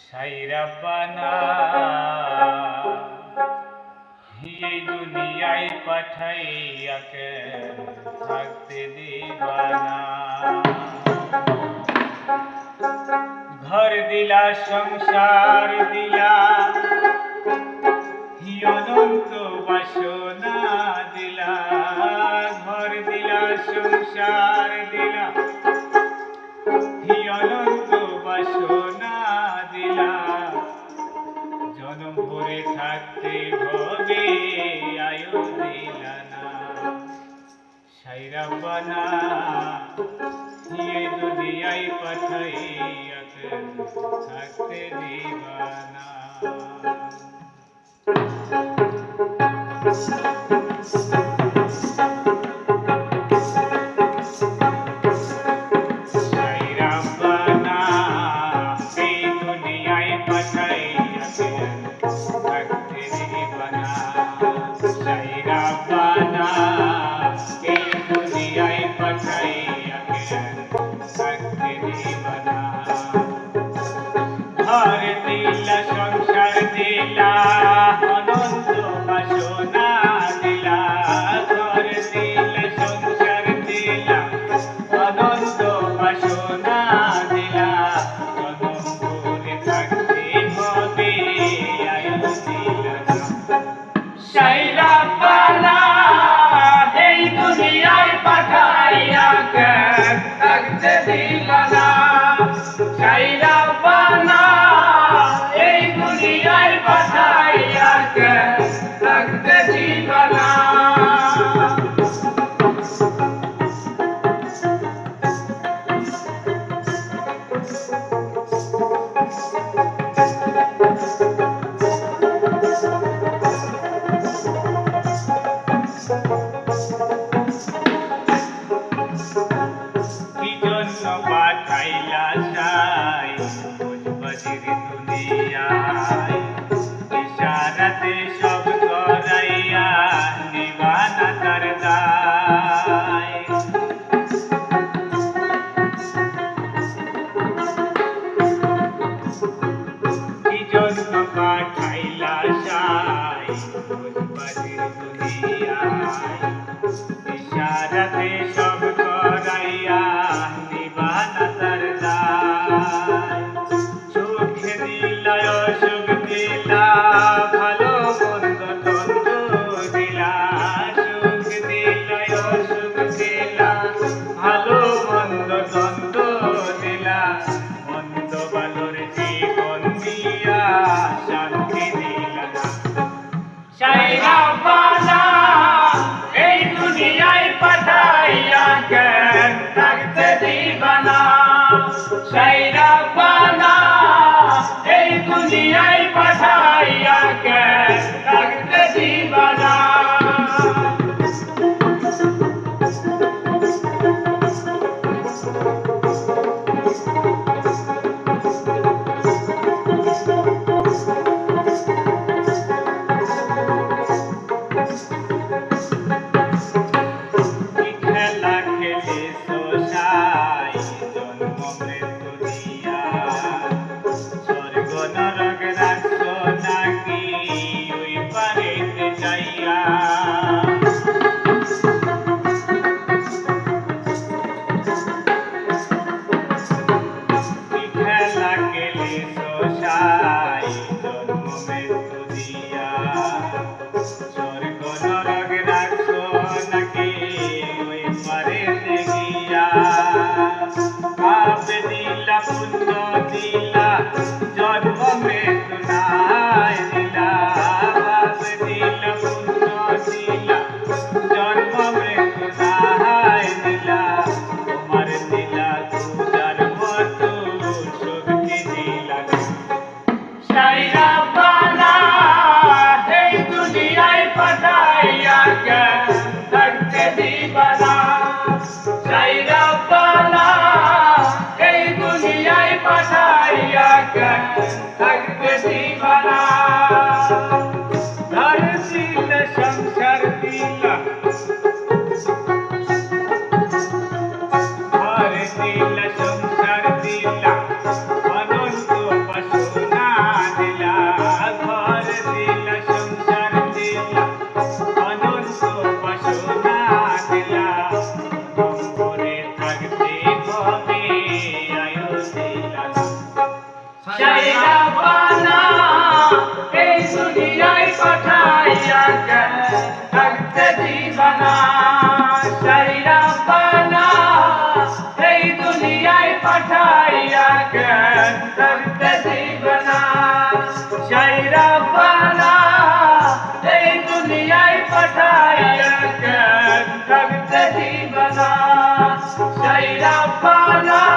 সাইরাব্বানা এই দুনিয়ায় পাঠাইয়াকে থাকতে দিবানা। ঘর দিলা সংসার দিলা অনন্ত বাসনা দিলা। ঘর দিলা সংসার দিলা অনন্ত বাসনা দিলা। জনম করে থাকতে হবে আয়ু দিলা না। সাইরাব্বানা এই দুনিয়ায় পাঠাইয়াকে থাকতে দিবানা। সাইরাব্বানা এই দুনিয়ায় পাঠাইয়াকে থাকতে দিবানা। সাইরাব্বানা এই দুনিয়ায় পাঠাইয়াকে থাকতে দিবানা। ঘর দিলা সংসার দিলা অনন্ত বাসনা দিলা। ঘর দিলা সংসার দিলা অনন্ত বাসনা দিলা। জনম করে থাকতে হবে আয়ু দিলা না। সাইরাব্বানা এই দুনিয়ায় পাঠাইয়াকে থাকতে দিলা না। সাইরাব্বানা এই দুনিয়ায় পাঠাইয়াকে থাকতে দিবা না। কি জন্য পাঠাইলা সাই বুঝবাজির দুনিয়ায়। ইশারাতে সব করাইয়া নিবানা তার দায়। কি জন্য পাঠাইলা সাই বুঝবাজির দুনিয়ায়। ইশারাতে সব করাইয়া নিবানা তার দায়। সুখে দিলা অসুখ দিলা ভালো মন্দ দ্বন্দ্ব দিলা। সুখ দিলা অসুখ দিলা ভালো মন্দ দ্বন্দ্ব দিলা। মন্দ ভালোর জীবন দিয়া শান্তি দিলা না। সাইরাব্বানা এই দুনিয়ায় পাঠাইয়াকে থাকতে দিবা না। সাইরাব্বানা এই দুনিয়ায় পাঠাইয়াকে থাকতে দিবা না। খেলা খেলিছো সাই জন্ম মৃত্যু দিয়া। স্বর্গ নরক রাখছো নাকি ওই পারেতে যাইয়া। খেলা খেলিছো সাই জন্ম মৃত্যু দিয়া। স্বর্গ নরক রাখছো নাকি ওই পারেতে গিয়া। পাপ দিলা পুণ্য দিলা জন্ম মৃত্যু নাই দিলা। পাপ দিলা পুণ্য দিলা জন্ম মৃত্যু নাই দিলা। তোমার দিলা পূজার মতো শক্তি দিলা না। সাইরাব্বানা এই দুনিয়ায় পাঠাইয়াকে থাকতে দিবা না। সাইরাব্বানা এই দুনিয়ায় পাঠাইয়াকে থাকতে দিবা না। ঘর দিলা সংসার দিলা ঘর দিলা সংসার দিলা অনন্ত বাসনা সাইরা বানা এই দুনিয়ায় পাঠাইয়া কেন থাকতে দিবানা সাইরা বানা এই দুনিয়ায় পাঠাইয়া কেন থাকতে দিবানা সাইরা বানা এই দুনিয়ায় পাঠাইয়া কেন থাকতে দিবানা সাইরা বানা